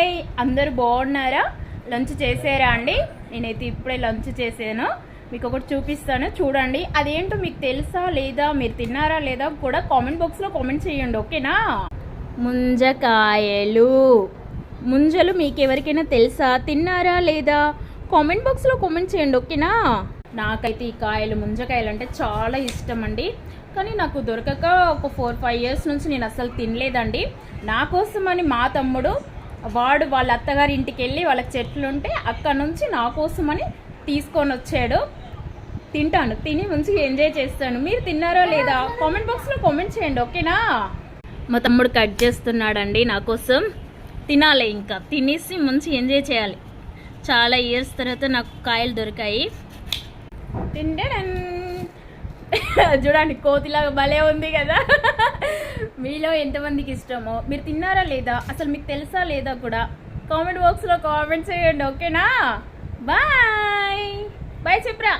Hi, అందరు బాగున్నారా? Lunch చేసారా అండి? నేనైతే ఇప్పుడే లంచ్ చేసాను. మీకు ఒకటి చూపిస్తాను, చూడండి. అదేంటో మీకు తెలుసా లేదా, మీరు తిన్నారా లేదా కూడా కామెంట్ బాక్స్లో కామెంట్ చేయండి, ఓకేనా? ముంజకాయలు. ముంజలు మీకు ఎవరికైనా తెలుసా, తిన్నారా లేదా కామెంట్ బాక్స్లో కామెంట్ చేయండి, ఓకేనా? నాకైతే ఈ కాయలు, ముంజకాయలు అంటే చాలా ఇష్టం అండి. కానీ నాకు దొరకక ఒక 4-5 ఇయర్స్ నుంచి నేను అసలు తినలేదండి. నా కోసమని మా తమ్ముడు వాడు వాళ్ళ అత్తగారి ఇంటికి వెళ్ళి వాళ్ళకి చెట్లు ఉంటే అక్కడ నుంచి నా కోసమని తీసుకొని వచ్చాడు. తింటాను, తిని మంచిగా ఎంజాయ్ చేస్తాను. మీరు తిన్నారా లేదా కామెంట్ బాక్స్లో కామెంట్ చేయండి, ఓకేనా? మా తమ్ముడు కట్ చేస్తున్నాడండి నా కోసం. తినాలి, ఇంకా తినేసి మంచిగా ఎంజాయ్ చేయాలి. చాలా ఇయర్స్ తర్వాత నాకు కాయలు దొరికాయి. చూడండి, కోతిలాగా భలే ఉంది కదా. మీలో ఎంతమందికి ఇష్టమో, మీరు తిన్నారా లేదా, అసలు మీకు తెలుసా లేదా కూడా కామెంట్ బాక్స్లో కామెంట్ చేయండి, ఓకేనా? బాయ్ బాయ్ చెప్పరా.